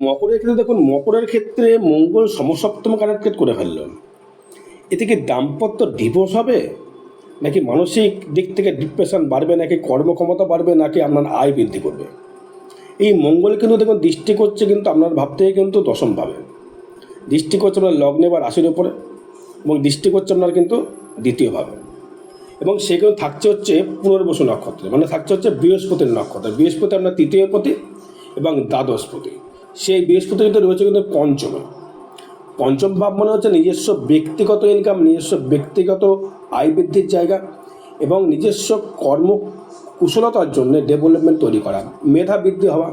মকরের ক্ষেত্রে দেখুন, মকরের ক্ষেত্রে মঙ্গল সমসপ্তম কানেক্টেড করে ফেলল। এতে কি দাম্পত্য ডিভোর্স হবে, নাকি মানসিক দিক থেকে ডিপ্রেশন বাড়বে, নাকি কর্মক্ষমতা বাড়বে, নাকি আপনার আয় বৃদ্ধি করবে? এই মঙ্গল কিন্তু দেখুন দৃষ্টি করছে কিন্তু আপনার ভাব থেকে কিন্তু দশমভাবে দৃষ্টি করছে আপনার লগ্নে বা রাশির উপরে, এবং দৃষ্টি করছে আপনার কিন্তু দ্বিতীয়ভাবে, এবং সে কিন্তু থাকছে হচ্ছে পুনর্বসু নক্ষত্রে, মানে থাকছে হচ্ছে বৃহস্পতির নক্ষত্রে। বৃহস্পতি আপনার তৃতীয় পতি এবং দ্বাদশ পতি। সেই বৃহস্পতি কিন্তু রয়েছে কিন্তু পঞ্চমে। পঞ্চম ভাব মানে হচ্ছে নিজস্ব ব্যক্তিগত ইনকাম, নিজস্ব ব্যক্তিগত আয় বৃদ্ধির জায়গা, এবং নিজস্ব কর্ম কুশলতার জন্য ডেভেলপমেন্ট তৈরি করা, মেধা বৃদ্ধি হওয়া।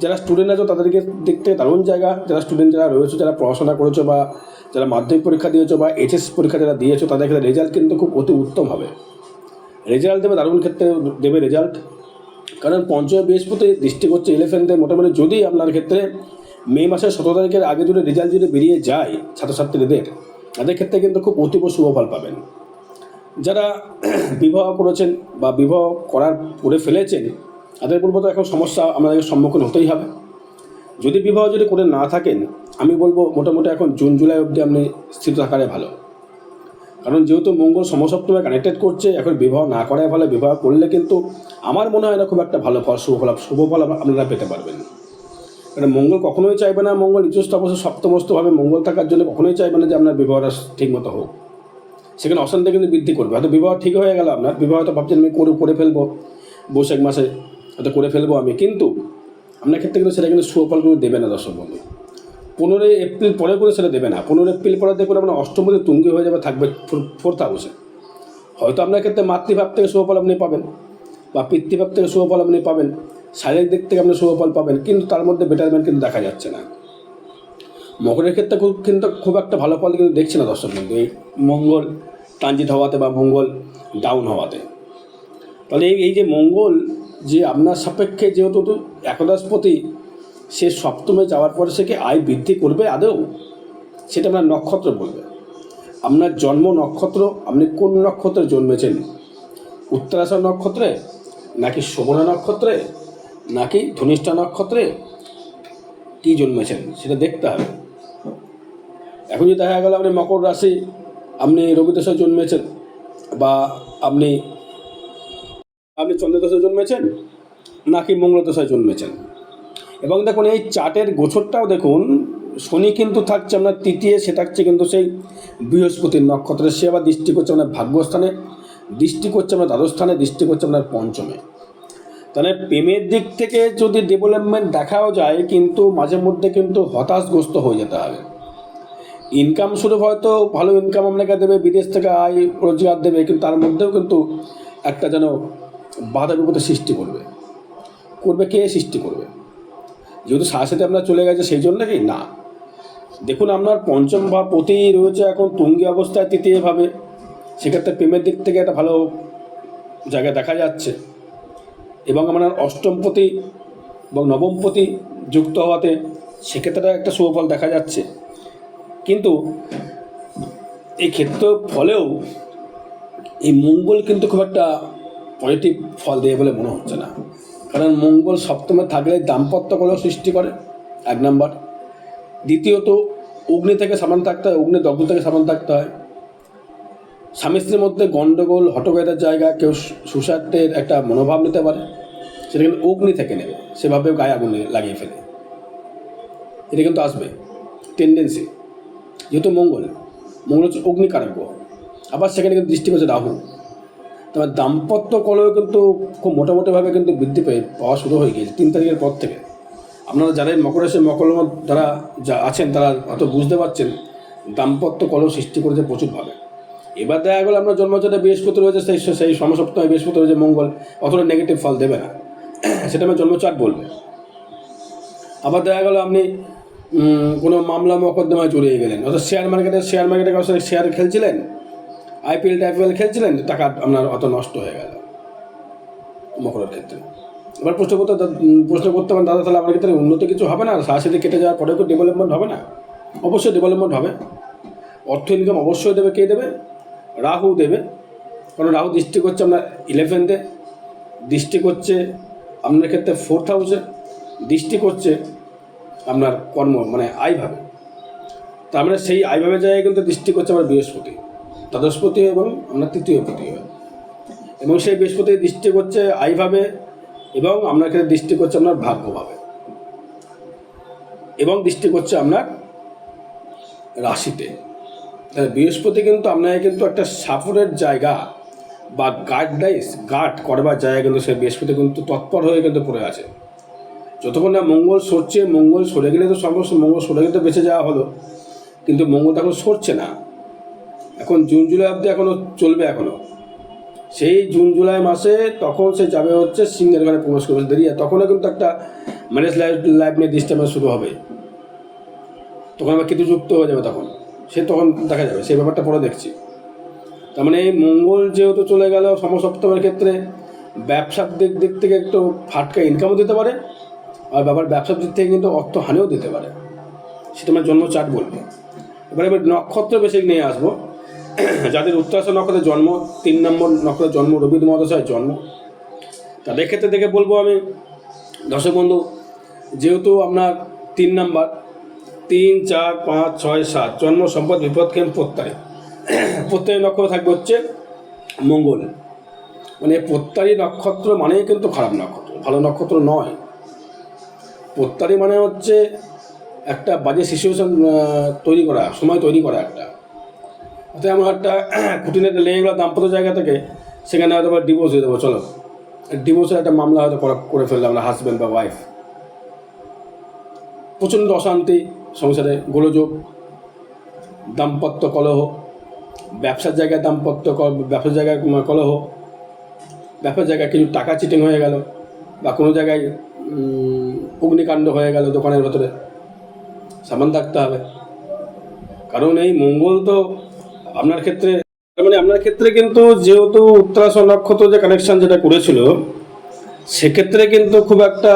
যারা স্টুডেন্ট আছে তাদেরকে দেখতে দারুণ জায়গা। যারা স্টুডেন্ট যারা রয়েছে, যারা পড়াশোনা করেছো, বা যারা মাধ্যমিক পরীক্ষা দিয়েছো বা এইচএস পরীক্ষা যারা দিয়েছো, তাদের ক্ষেত্রে রেজাল্ট কিন্তু খুব অতি উত্তম হবে। রেজাল্ট দেবে, দারুণ ক্ষেত্রে দেবে রেজাল্ট। কারণ পঞ্চমে বৃহস্পতি দৃষ্টি করছে ইলেভেন্থে। মোটামুটি যদি আপনার ক্ষেত্রে মে মাসের 17 তারিখের আগে যদি রেজাল্ট যদি বেরিয়ে যায় ছাত্রছাত্রীদের, তাদের ক্ষেত্রে কিন্তু খুব অতীব শুভ ফল পাবেন। যারা বিবাহ করেছেন বা বিবাহ করে ফেলেছেন, তাদের বলবো তো এখন সমস্যা আমাদের সম্মুখীন হতেই হবে। যদি বিবাহ যদি করে না থাকেন, আমি বলবো মোটামুটি এখন জুন জুলাই অবধি আপনি স্থির থাকারে ভালো। কারণ যেহেতু মঙ্গল সমসপ্তমে কানেক্টেড করছে, এখন বিবাহ না করাই ভালো। বিবাহ করলে কিন্তু আমার মনে হয় না খুব একটা ভালো ফল, শুভ ফল আপনারা পেতে পারবেন। কারণ মঙ্গল কখনোই চাইবে না, মঙ্গল নিজস্ব অবশ্য সপ্তমস্তভাবে মঙ্গল থাকার জন্য কখনোই চাইবে না যে আপনার বিবাহটা ঠিকমতো হোক। সেখানে অশান্তি কিন্তু বৃদ্ধি করবে। হয়তো বিবাহ ঠিক হয়ে গেল আপনার, বিবাহ হয়তো ভাবছেন আমি করে ফেলবো বৈশাখ মাসে, হয়তো করে ফেলবো আমি, কিন্তু আপনার ক্ষেত্রে কিন্তু সেটা কিন্তু সুফলগুলো দেবে না দর্শক বন্ধু। 15 এপ্রিল পরে করে সেটা দেবে না। 15 এপ্রিল পরে দেখুন আপনার অষ্টমপতি তুঙ্গি হয়ে যাবে, থাকবে 4th হাউসে। হয়তো আপনার ক্ষেত্রে মাতৃভাব থেকে শুভফল আপনি পাবেন, বা পিতৃভাব থেকে শুভফল আপনি পাবেন, শারীরিক দিক থেকে আপনি শুভফল পাবেন, কিন্তু তার মধ্যে বেটারমেন্ট কিন্তু দেখা যাচ্ছে না। মকরের ক্ষেত্রে কিন্তু খুব একটা ভালো ফল কিন্তু দেখছি না দর্শক বন্ধু, এই মঙ্গল ট্রানজিট হওয়াতে বা মঙ্গল ডাউন হওয়াতে। তাহলে এই যে মঙ্গল যে আপনার সাপেক্ষে যেহেতু একাদশপতি, সে সপ্তমে যাওয়ার পরে সে কি আয় বৃদ্ধি করবে আদৌ, সেটা আপনার নক্ষত্র বলবে। আপনার জন্ম নক্ষত্র, আপনি কোন নক্ষত্রে জন্মেছেন, উত্তরাষাঢ় নক্ষত্রে, নাকি শ্রবণা নক্ষত্রে, নাকি ধনিষ্ঠা নক্ষত্রে কী জন্মেছেন সেটা দেখতে হবে। এখন যদি দেখা গেল আপনি মকর রাশি, আপনি রবি দশায় জন্মেছেন, বা আপনি চন্দ্রদশায় জন্মেছেন, নাকি মঙ্গল দশায় জন্মেছেন। এবং দেখুন এই চার্টের গোছরটাও দেখুন, শনি কিন্তু থাকছে আপনার তৃতীয়, সে থাকছে কিন্তু সেই বৃহস্পতির নক্ষত্রে। সে আবার দৃষ্টি করছে আপনার ভাগ্যস্থানে, দৃষ্টি করছে আপনার দ্বাদস্থানে, দৃষ্টি করছে আপনার পঞ্চমে। তাহলে প্রেমের দিক থেকে যদি ডেভেলপমেন্ট দেখাও যায়, কিন্তু মাঝে মধ্যে কিন্তু হতাশগ্রস্ত হয়ে যেতে হবে। ইনকাম শুরু হয়তো ভালো ইনকাম আপনাকে দেবে, বিদেশ থেকে আয় রোজগার দেবে, কিন্তু তার মধ্যেও কিন্তু একটা যেন বাধা বিপত্তি সৃষ্টি করবে কে সৃষ্টি করবে? যেহেতু সাথে আপনার চলে গেছে সেই জন্য কি না। দেখুন আপনার পঞ্চম ভাব পতি রয়েছে এখন তুঙ্গি অবস্থায় তৃতীয়ভাবে, সেক্ষেত্রে প্রেমের দিক থেকে একটা ভালো জায়গা দেখা যাচ্ছে। এবং আপনার অষ্টমপতি এবং নবমপতি যুক্ত হওয়াতে সেক্ষেত্রে একটা শুভফল দেখা যাচ্ছে। কিন্তু এই ক্ষেত্র ফলেও এই মঙ্গল কিন্তু খুব একটা পজিটিভ ফল দেবে বলে মনে হচ্ছে না। কারণ মঙ্গল সপ্তমে থাকলে দাম্পত্য কলহ সৃষ্টি করে, 1 নম্বর। দ্বিতীয়ত অগ্নি থেকে সাবধান থাকতে হয়, অগ্নি দগ্ধ থেকে সাবধান থাকতে হয়। স্বামী স্ত্রীর মধ্যে গণ্ডগোল, হটবেদের জায়গা, কেউ সুস্বার্থের একটা মনোভাব নিতে পারে, সেটা কিন্তু অগ্নি থেকে নেবে, সেভাবে গায়ে আগুন লাগিয়ে ফেলে, এটা কিন্তু আসবে টেন্ডেন্সি। যেহেতু মঙ্গল হচ্ছে অগ্নিকারক গ্রহ, আবার সেখানে কিন্তু দৃষ্টি করছে রাহু। তবে দাম্পত্য কলহ কিন্তু খুব মোটামুটিভাবে কিন্তু বৃদ্ধি পাওয়া শুরু হয়ে গিয়েছে 3 তারিখের পর থেকে। আপনারা যারা মকর রাশি মকর যারা আছেন তারা হয়তো বুঝতে পারছেন, দাম্পত্য কলহ সৃষ্টি করেছে প্রচুরভাবে। এবার দেখা গেলো আপনার জন্মচাটে বৃহস্পতি রয়েছে, সেই সমসপ্তমে বৃহস্পতি রয়েছে, মঙ্গল অতটা নেগেটিভ ফল দেবে না, সেটা আমার জন্মচাট বলবে। আবার দেখা গেলো আপনি কোনো মামলা মকদ্দমায় জড়িয়ে গেলেন, অর্থাৎ শেয়ার মার্কেটে কারোর সাথে শেয়ার খেলছিলেন, আইপিএল খেলছিলেন, টাকা আপনার অত নষ্ট হয়ে গেল মকরের ক্ষেত্রে। এবার প্রশ্ন করতে পারেন, দাদা তাহলে আমার ক্ষেত্রে উন্নতি কিছু হবে না, সাথে কেটে যাওয়ার পরেও কি ডেভেলপমেন্ট হবে না? অবশ্যই ডেভেলপমেন্ট হবে। অর্থ ইনকাম অবশ্যই দেবে। কে দেবে? রাহু দেবে। কারণ রাহু দৃষ্টি করছে আপনার 11th, দৃষ্টি করছে আপনার ক্ষেত্রে 4th হাউসে, দৃষ্টি করছে আপনার কর্ম মানে আয়ভাবে। তার মানে সেই আয়ভাবে জায়গায় কিন্তু দৃষ্টি করছে আমার বৃহস্পতি, দ্বাদশপতি এবং আপনার তৃতীয়পতি হয়, এবং সেই বৃহস্পতি দৃষ্টি করছে আয়ভাবে এবং আপনার ক্ষেত্রে দৃষ্টি করছে আপনার ভাগ্যভাবে এবং দৃষ্টি করছে আপনার রাশিতে। তাহলে বৃহস্পতি কিন্তু আপনাকে কিন্তু একটা সাপোর্টের জায়গা বা গার্ড করবার জায়গা কিন্তু সেই বৃহস্পতি কিন্তু তৎপর হয়ে কিন্তু পড়ে আছে। যতক্ষণ না মঙ্গল সরছে, মঙ্গল সরে গেলে তো সমস্ত, মঙ্গল সরে গেলে তো বেঁচে যাওয়া হলো, কিন্তু মঙ্গল এখন সরছে না। এখন জুন জুলাই অবধি এখনও চলবে। এখনও সেই জুন জুলাই মাসে তখন সে যাবে হচ্ছে সিংহের ঘরে প্রবেশ করবে দেরিয়া, তখনও কিন্তু একটা ম্যারেজ লাইফ নিয়ে ডিস্টার্বেন্স শুরু হবে, তখন আবার কিছু যুক্ত হয়ে যাবে, তখন দেখা যাবে, সেই ব্যাপারটা পরে দেখছি। তার মানে এই মঙ্গল যেহেতু চলে গেল সমসপ্তমের ক্ষেত্রে, ব্যবসার দিক থেকে একটু ফাটকা ইনকামও দিতে পারে, আর ব্যবসার দিক থেকে কিন্তু অর্থহানিও দিতে পারে, সেটা আমার জন্ম চার্ট বলবে। এবারে আমি নক্ষত্র বেশি নিয়ে আসবো। যাদের উত্তরাশা নক্ষত্রের জন্ম, 3 নম্বর নক্ষত্রের জন্ম, রবি মহাদশায় জন্ম, তাদের ক্ষেত্রে দেখে বলবো আমি, দর্শক বন্ধু, যেহেতু আপনার 3 নাম্বার, 3, 4, 5, 6, 7 জন্ম, সম্পদ, বিপদক্ষেম, প্রত্যয়। প্রত্যয় নক্ষত্র থাকবে হচ্ছে মঙ্গল। মানে প্রত্যয় নক্ষত্র মানেই কিন্তু খারাপ নক্ষত্র, ভালো নক্ষত্র নয়। প্রত্যয় মানে হচ্ছে একটা বাজে সিচুয়েশন তৈরি করা, সময় তৈরি করা একটা। অর্থাৎ আমার একটা খুঁটিনাটি লেগে গেলো দাম্পত্য জায়গা থেকে, সেখানে হয়তো আবার ডিভোর্স হয়ে দেবো, চলো ডিভোর্সের একটা মামলা হয়তো করে ফেললাম আমরা, হাজব্যান্ড বা ওয়াইফ। প্রচণ্ড অশান্তি সংসারে, গোলযোগ, দাম্পত্য কলহ, ব্যবসার জায়গায় ব্যবসার জায়গায় কলহ, ব্যবসার জায়গায় কিছু টাকা চিটিং হয়ে গেল, বা কোনো জায়গায় অগ্নিকাণ্ড হয়ে গেল দোকানের ভেতরে, সাবধান থাকতে হবে। কারণ এই মঙ্গল তো আপনার ক্ষেত্রে, মানে আপনার ক্ষেত্রে কিন্তু যেহেতু উত্তরাশা নক্ষত্র যে কানেকশান যেটা করেছিল, সেক্ষেত্রে কিন্তু খুব একটা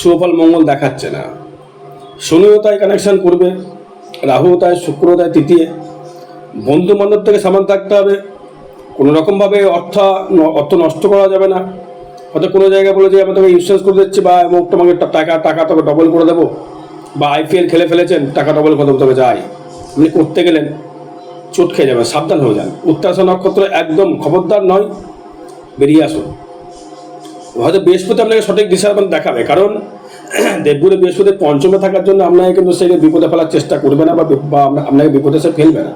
সুফল মঙ্গল দেখাচ্ছে না। শনিও তাই কানেকশান করবে, রাহুও তাই, শুক্রও তাই তৃতীয়। বন্ধু বান্ধব থেকে সাবধান থাকতে হবে, কোনো রকমভাবে অর্থ নষ্ট করা যাবে না। হয়তো কোনো জায়গায় বলে যে আমি তোকে ইন্স্যুরেন্স করে দিচ্ছি, বা তোমাকে টাকা তোকে ডবল করে দেবো, বা IPL খেলে ফেলেছেন টাকা ডবল করে দেবো, তবে যাই আপনি করতে গেলেন চোট খেয়ে যাবেন, সাবধান হয়ে যান। উত্তরাশা নক্ষত্র একদম খবরদার নয়, বেরিয়ে আসুন। হয়তো বৃহস্পতি আপনাকে সঠিক দিশা দেখাবে, কারণ দেবগুরু বৃহস্পতি পঞ্চমে থাকার জন্য আপনাকে কিন্তু সেকে বিপদে ফেলার চেষ্টা করবে না, বা আপনাকে বিপদে সে ফেলবে না।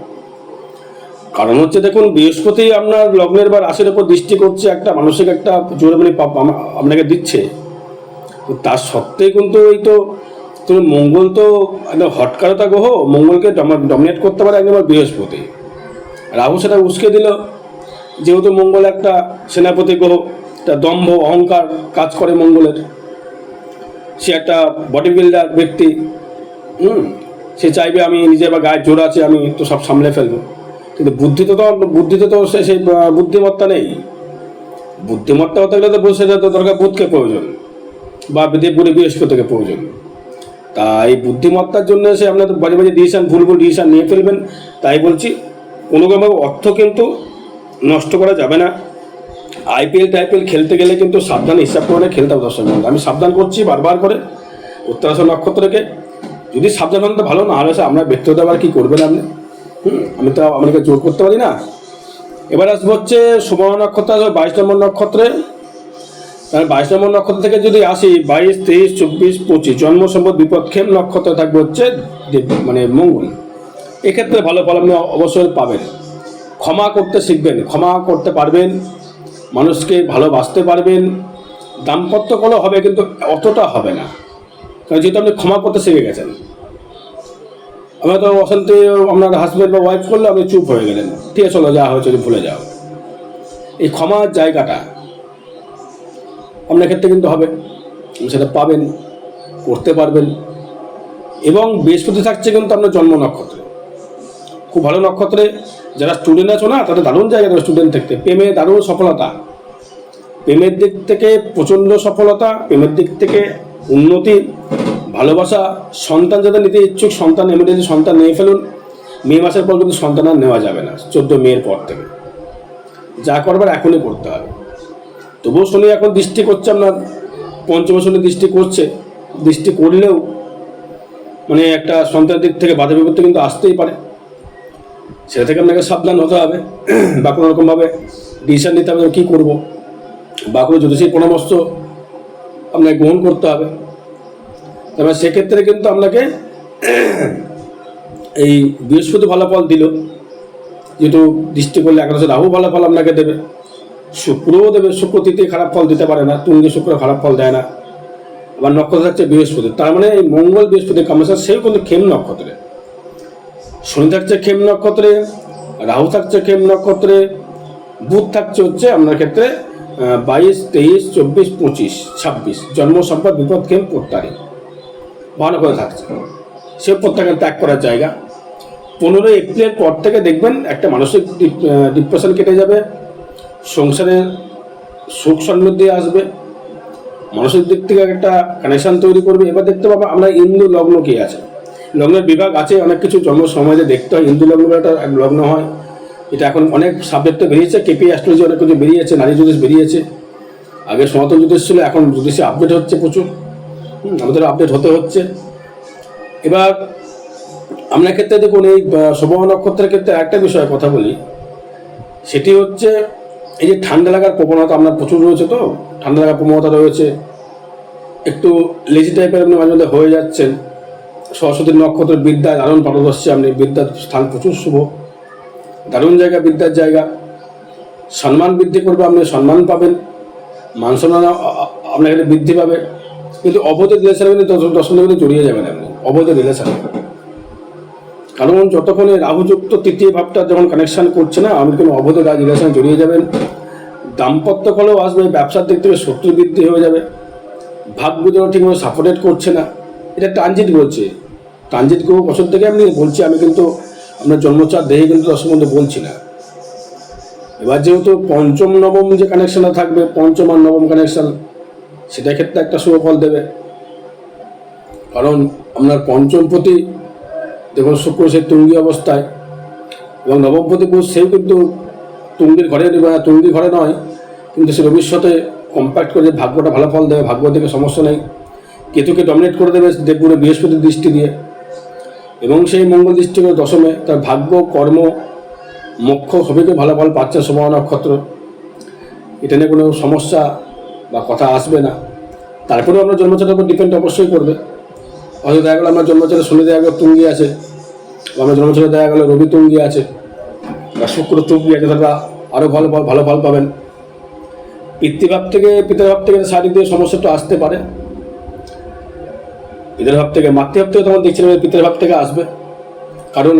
কারণ হচ্ছে দেখুন, বৃহস্পতি আপনার লগ্নের বা রাশির উপর দৃষ্টি করছে, একটা মানসিক একটা জোরে মানে আপনাকে দিচ্ছে। তো তার সত্ত্বেও কিন্তু ওই তো মঙ্গল তো একদম হটকারতা গ্রহ, মঙ্গলকে ডমিনেট করতে পারে একদম বৃহস্পতি। রাহু সেটা উস্কে দিল, যেহেতু মঙ্গল একটা সেনাপতি গ্রহ, একটা দম্ভ অহংকার কাজ করে মঙ্গলের। সে একটা বডি বিল্ডার ব্যক্তি, সে চাইবে আমি নিজের বা গায়ের জোর আছে, আমি তো সব সামলে ফেলবো। কিন্তু বুদ্ধিতে তো সেই বুদ্ধিমত্তা নেই। বুদ্ধিমত্তা হতে গেলে তো বসে যেতে দরকার বুধকে প্রয়োজন, বা দেবগুরু বৃহস্পতিকে প্রয়োজন। তা এই বুদ্ধিমত্তার জন্য সে আপনার বাজে বাজে ভুল ডিসিশান নিয়ে ফেলবেন। তাই বলছি, কোনোভাবে অর্থ কিন্তু নষ্ট করা যাবে না। IPL খেলতে গেলে কিন্তু সাবধানে হিসাব করে খেলতে হবে। দর্শক বন্ধু, আমি সাবধান করছি বারবার করে উত্তরাশা নক্ষত্রকে। যদি সাবধান হন তো ভালো, না হলে আপনার ব্যক্তিগত আবার কী করবেন আপনি, আমি তো আপনাকে জোর করতে পারি না। এবার আসবো হচ্ছে সুবর্ণ নক্ষত্র, 22 নম্বর নক্ষত্রে। 22 নম্বর নক্ষত্র থেকে যদি আসি, 22, 23, 24, 25 জন্ম, সম্পদ, বিপদক্ষেম নক্ষত্র থাকবে হচ্ছে মানে মঙ্গল। এক্ষেত্রে ভালো ফল আপনি অবশ্যই পাবেন। ক্ষমা করতে শিখবেন, ক্ষমা করতে পারবেন, মানুষকে ভালোবাসতে পারবেন। দাম্পত্য কলহ হবে, কিন্তু অতটা হবে না, কারণ যেহেতু আপনি ক্ষমা করতে শিখে গেছেন। আমরা তো অশান্তি আপনার হাজব্যান্ড বা ওয়াইফ করলে আপনি চুপ হয়ে গেলেন, ঠিক আছে চলো যা হয়েছে ভুলে যাও। এই ক্ষমার জায়গাটা আপনার ক্ষেত্রে কিন্তু হবে, সেটা পাবেন, করতে পারবেন। এবং বৃহস্পতি থাকছে কিন্তু আপনার জন্ম নক্ষত্রে, খুব ভালো নক্ষত্রে। যারা স্টুডেন্ট আছো না, তাদের দারুণ জায়গা দেবে স্টুডেন্ট থাকতে। প্রেমে দারুণ সফলতা, প্রেমের দিক থেকে প্রচণ্ড সফলতা, প্রেমের দিক থেকে উন্নতি, ভালোবাসা। সন্তান যাদের নিতে ইচ্ছুক, সন্তান এমনিতে সন্তান নিয়ে ফেলুন। মে মাসের পর কিন্তু সন্তান আর নেওয়া যাবে না, 14 মের পর থেকে। যা করবার এখনই করতে হবে। তবুও শনি এখন দৃষ্টি করছে আপনার পঞ্চম, শনি দৃষ্টি করছে। দৃষ্টি করলেও মানে একটা সন্তানের দিক থেকে বাধা বিপত্তি কিন্তু আসতেই পারে, সেটা থেকে আপনাকে সাবধান হতে হবে বা কোনো রকমভাবে ডিসিশন নিতে হবে কী করবো, বা কোনো জ্যোতিষীর পরামর্শ আপনাকে গ্রহণ করতে হবে। তবে সেক্ষেত্রে কিন্তু আপনাকে এই বৃহস্পতি ভালো ফল দিল, যেহেতু দৃষ্টি করলে একাদশে রাহু ভালো ফল আপনাকে দেবে, শুক্রও দেবে। শুক্র তৃতীয় খারাপ ফল দিতে পারে না, তুঙ্গে শুক্র খারাপ ফল দেয় না। আবার নক্ষত্র থাকছে বৃহস্পতি, তার মানে এই মঙ্গল বৃহস্পতি কম্বিনেশন সেও কিন্তু খেম নক্ষত্রে, শনি থাকছে খেম নক্ষত্রে, রাহু থাকছে খেম নক্ষত্রে, বুধ থাকছে হচ্ছে আপনার ক্ষেত্রে 22, 23, 24, 25, 26 জন্ম সম্পদ বিপদ খেম প্রত্যারী ভালো করে থাকছে, সে প্রত্যাখ্যান ত্যাগ করার জায়গা। 15 এপ্রিলের পর থেকে দেখবেন একটা মানসিক ডিপ্রেশন কেটে যাবে, সংসারের সুখ সমৃদ্ধি আসবে, মানসিক দিক থেকে একটা কানেকশান তৈরি করবে। এবার দেখতে পাবো আমরা ইন্দু লগ্ন কি আছে, লগ্নের বিভাগ আছে, অনেক কিছু জন্ম সমাজে দেখতে হয়। ইন্দু লগ্ন একটা লগ্ন হয়, এটা এখন অনেক সাবজেক্টে বেরিয়েছে, কেপি অ্যাস্ট্রোলজি অনেক কিছু বেরিয়েছে, নারী জ্যোতিষ বেরিয়েছে। আগে সনাতন জ্যোতিষ ছিল, এখন জ্যোতিষে আপডেট হচ্ছে প্রচুর, আমাদের আপডেট হতে হচ্ছে। এবার আপনার ক্ষেত্রে দেখুন এই শুভ নক্ষত্রের ক্ষেত্রে একটা বিষয়ে কথা বলি, সেটি হচ্ছে এই যে ঠান্ডা লাগার প্রবণতা আপনার প্রচুর রয়েছে, তো ঠান্ডা লাগার প্রবণতা রয়েছে, একটু লেজি টাইপের আপনি মাঝে মধ্যে হয়ে যাচ্ছেন। সরস্বতীর নক্ষত্রের বিদ্যা দারুণ পারদর্শী, আপনি বিদ্যার স্থান প্রচুর শুভ, দারুণ জায়গা, বিদ্যার জায়গা, সম্মান বৃদ্ধি করবে, আপনি সম্মান পাবেন, মান সম্মান আপনার কাছে বৃদ্ধি পাবে। কিন্তু অবৈধ রিলেশনে কিন্তু দশমে কিন্তু জড়িয়ে যাবেন আপনি, অবৈধ রিলেশনে। কারণ যতক্ষণে রাহুযুক্ত তৃতীয় ভাবটা যখন কানেকশান করছে না, আপনি কোনো অবৈধ রিলেশনে জড়িয়ে যাবেন। দাম্পত্য কলেও আসবে, ব্যবসার দিক থেকে শত্রু বৃদ্ধি হয়ে যাবে, ভাগ্য যেন ঠিকমতো সাপোর্টেট করছে না। এটা ট্রানজিট বলছে, ট্রানজিট গ্রহ বছর থেকে আমি বলছি, আমি কিন্তু আপনার জন্মচার দেহে কিন্তু দশম মধ্যে বলছি না। এবার যেহেতু পঞ্চম নবম যে কানেকশানটা থাকবে, পঞ্চম আর নবম কানেকশান, সেটার ক্ষেত্রে একটা শুভ ফল দেবে। কারণ আপনার পঞ্চমপতি দেখুন শুক্র সে তুঙ্গি অবস্থায়, এবং নবমপতি বুধ সেও কিন্তু তুঙ্গির ঘরে, তুঙ্গির ঘরে নয়, কিন্তু সে ভবিষ্যতে কম্প্যাক্ট করে ভাগ্যটা ভালো ফল দেবে, ভাগ্য থেকে সমস্যা নেই। কেতুকে ডমিনেট করে দেবে দেবগুরু বৃহস্পতির দৃষ্টি দিয়ে, এবং সেই মঙ্গল দৃষ্টি করে দশমে, তার ভাগ্য, কর্ম, মোক্ষ সবইকে ভালো ফল পাচ্ছে শুভ নক্ষত্র। এটা নিয়ে কোনো সমস্যা বা কথা আসবে না। তারপরেও আপনার জন্মচারের উপর ডিপেন্ড অবশ্যই করবে। হয়তো দেখা গেলো আমার জন্মচারে শনি দেখা গেলো তুঙ্গি আছে, বা আমার জন্মচারে দেখা গেলো রবি তুঙ্গি আছে, বা শুক্র তুঙ্গি আছে, তারা আরও ভালো ফল পাবেন। পিতৃভাব থেকে শারীরিক দিয়ে সমস্যাটা আসতে পারে, পিতৃভাব থেকে, মাতৃভাব থেকে তখন দেখছিলাম পিতৃভাব থেকে আসবে। কারণ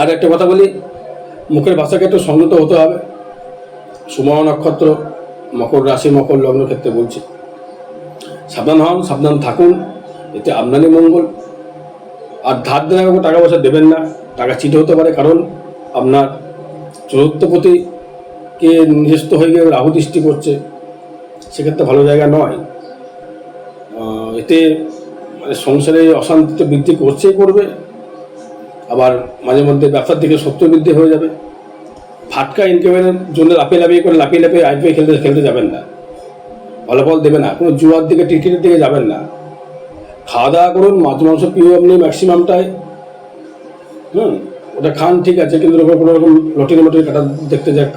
আর একটা কথা বলি, মুখের ভাষাকে একটু সংযত হতে হবে। শুভ নক্ষত্র, মকর রাশি, মকর লগ্ন ক্ষেত্রে বলছি, সাবধান হন, সাবধান থাকুন, এতে আমদানি মঙ্গল। আর ধার দেনা টাকা পয়সা দেবেন না, টাকা চিটে হতে পারে, কারণ আপনার চতুর্থপতিকে নিজস্ব হয়ে গিয়ে রাহু দৃষ্টি করছে, সেক্ষেত্রে ভালো জায়গা নয়। এতে মানে সংসারে অশান্তিতে বৃদ্ধি করবে, আবার মাঝে মধ্যে ব্যবসার দিকে শত্রু বৃদ্ধি হয়ে যাবে। ফাটকা ইনকামের জন্য লাফিয়ে আইপিএল খেলতে যাবেন না, ভালো ফল দেবে না। কোনো জুয়ার দিকে, ক্রিকেটের দিকে যাবেন না। খাওয়া দাওয়া করুন, মাছ মাংস প্রিয় আপনি ম্যাক্সিমামটাই, ওটা খান ঠিক আছে, কিন্তু কোনো রকম লটারি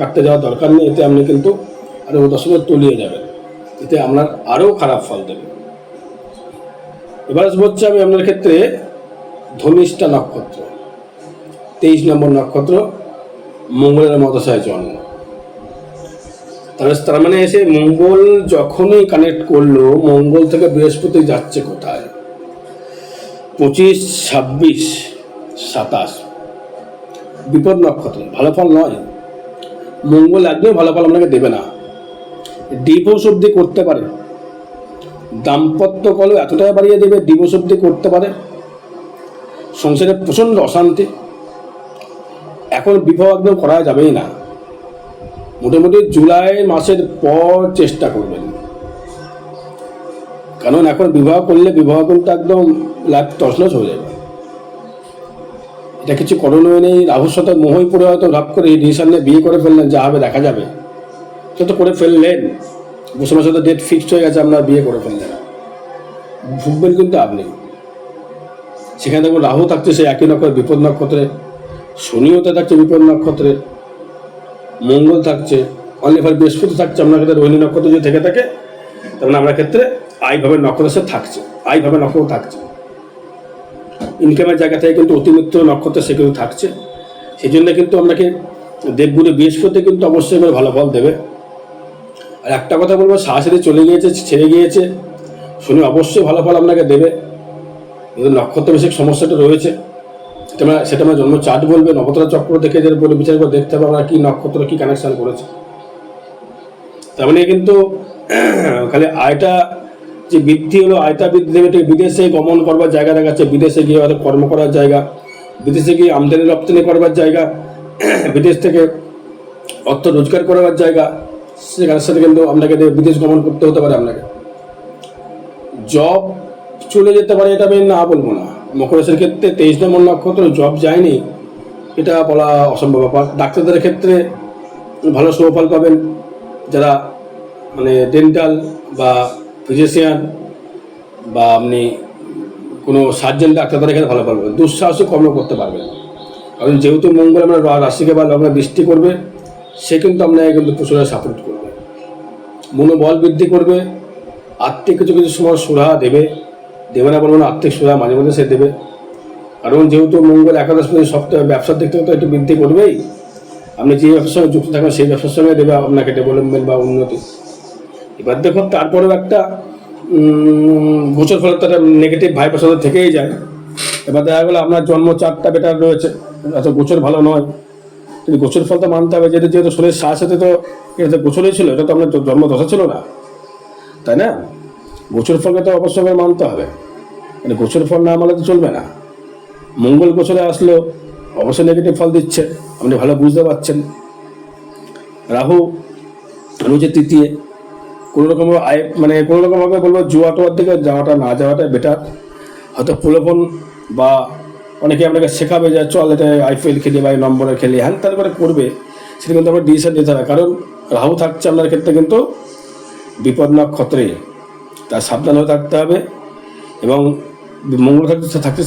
কাটতে যাওয়ার দরকার নেই। এতে আপনি কিন্তু আরও দশমে তলিয়ে যাবেন, এতে আপনার আরও খারাপ ফল দেবে। এবার হচ্ছে আমি আপনার ক্ষেত্রে ধনিষ্ঠা নক্ষত্র, 23 নম্বর নক্ষত্র, মঙ্গলের মহাদশায় জন্ম। তার মানে এসে মঙ্গল যখনই কানেক্ট করলো, মঙ্গল থেকে বৃহস্পতি যাচ্ছে কোথায়? 25, 26, 27 বিপদ নক্ষত্র, ভালো ফল নয়। মঙ্গল একদমই ভালো ফল আপনাকে দেবে না। ডিভোর্স অবধি করতে পারে, দাম্পত্য কল এতটাই বাড়িয়ে দেবে, ডিভোর্স অবধি করতে পারে, সংসারে প্রচণ্ড অশান্তি। এখন বিবাহ একদম করা যাবেই না, মোটামুটি জুলাই মাসের পর চেষ্টা করবেন। কারণ এখন বিবাহ করলে বিবাহ কিন্তু একদম লাইফ তছনছ হয়ে যাবে। এটা কিছু করণীয় নেই। রাহুর সাথে মোহই পড়ে হয়তো ভাব করে এই ডিসিশন নিয়ে বিয়ে করে ফেললেন, যা হবে দেখা যাবে, সে তো করে ফেললেন, বসে সাথে ডেট ফিক্সড হয়ে গেছে, আপনার বিয়ে করে ফেললেন, ভুগবেন কিন্তু আপনি। সেখানে দেখুন রাহু থাকছে সেই একই নক্ষত্রে বিপদ নক্ষত্রে, শনিও থাকছে বিপদ নক্ষত্রে, মঙ্গল থাকছে, অনেক বৃহস্পতি থাকছে আপনার ক্ষেত্রে রোহিণী নক্ষত্র যদি থেকে থাকে, তার মানে আপনার ক্ষেত্রে আয়ভাবে নক্ষত্র সে থাকছে, আয়ভাবে নক্ষত্র থাকছে। ইনকামের জায়গা থেকে কিন্তু অতিমিত্র নক্ষত্র সে কিন্তু থাকছে। সেই জন্য কিন্তু আপনাকে দেবগুরু বৃহস্পতি কিন্তু অবশ্যই করে ভালো ফল দেবে। আর একটা কথা বলবো, সরাসরি চলে গিয়েছে, ছেড়ে গিয়েছে, শনি অবশ্যই ভালো ফল আপনাকে দেবে। কিন্তু নক্ষত্র বিশেষ সমস্যাটা রয়েছে, সেটা আমরা জন্ম চার্ট বলবে, নবতরা চক্র দেখে যে বলে বিচার করে দেখতে হবে আমরা কী নক্ষত্র কী কানেকশান করেছে। তার মানে কিন্তু খালি আয়টা যে বৃদ্ধি হলো, আয়টা বৃদ্ধি দেবে, ঠিক বিদেশে গমন করবার জায়গা দেখাচ্ছে, বিদেশে গিয়ে হয়তো কর্ম করার জায়গা, বিদেশে গিয়ে আমদানি রপ্তানি করবার জায়গা, বিদেশ থেকে অর্থ রোজগার করার জায়গা, সেখানে সাথে কিন্তু আপনাকে বিদেশ গমন করতে হতে পারে। আপনাকে জব চলে যেতে পারে, এটা আমি না বলবো না। মকর রাশির ক্ষেত্রে 23 নম্বর নক্ষত্র জব যায়নি এটা বলা অসম্ভব ব্যাপার। ডাক্তারদের ক্ষেত্রে ভালো সুফল পাবেন, যারা মানে ডেন্টাল বা ফিজিশিয়ান বা আপনি কোনো সার্জন ডাক্তার, তাদের ক্ষেত্রে ভালো পাবেন। দুঃসাহসিক কর্ম করতে পারবেন, কারণ যেহেতু মঙ্গল আপনার রাশিকে বা লগ্নে দৃষ্টি করবে, সে কিন্তু আপনাকে কিন্তু প্রচুর সাপোর্ট করবে, মনোবল বৃদ্ধি করবে, আর্থিক কিছু কিছু সময় সুরাহা দেবে, দেবে না বলবো না, আর্থিক সুরাহা মাঝে মাঝে সে দেবে। কারণ যেহেতু মঙ্গল একাদশ সপ্তাহে ব্যবসার দিক থেকে তো একটু বৃদ্ধি করবেই। আপনি যে ব্যবসার সঙ্গে যুক্ত থাকবেন সেই ব্যবসার সঙ্গে দেবে আপনাকে ডেভেলপমেন্ট বা উন্নতি। এবার দেখুন তারপরেও একটা গোচর ফলের তো একটা নেগেটিভ ভাইব্রেশন থেকেই যায়। এবার দেখা গেলো আপনার জন্ম চারটা বেটার রয়েছে, এত গোচর ভালো নয়, কিন্তু গোচর ফল তো মানতে হবে, যেহেতু শরীরের শ্বাস সাথে তো এটা তো গোচরই ছিল, এটা তো আপনার জন্ম দশা ছিল না, তাই না? গোচর ফলকে তো অবশ্যই মানতে হবে, মানে গোচর ফল না মানলে তো চলবে না। মঙ্গল গোচরে আসলো অবশ্যই নেগেটিভ ফল দিচ্ছে, আপনি ভালো বুঝতে পারছেন। রাহু রয়েছে তৃতীয়, কোনো রকম মানে কোনো রকমভাবে বলবো জুয়া টোয়ার দিকে যাওয়াটা না যাওয়াটা বেটার। হয়তো প্রলোভন বা অনেকে আপনাকে শেখাবে যে চল এটা IPL খেলি বা নম্বরে খেলি, হ্যান তার করে করবে, সেটা কিন্তু আপনার ডিসিশন নিতে হবে। কারণ রাহু থাকছে আপনার ক্ষেত্রে কিন্তু বিপদ নক্ষত্রে, তার সাবধান হয়ে থাকতে হবে। এবং মঙ্গল থাকতে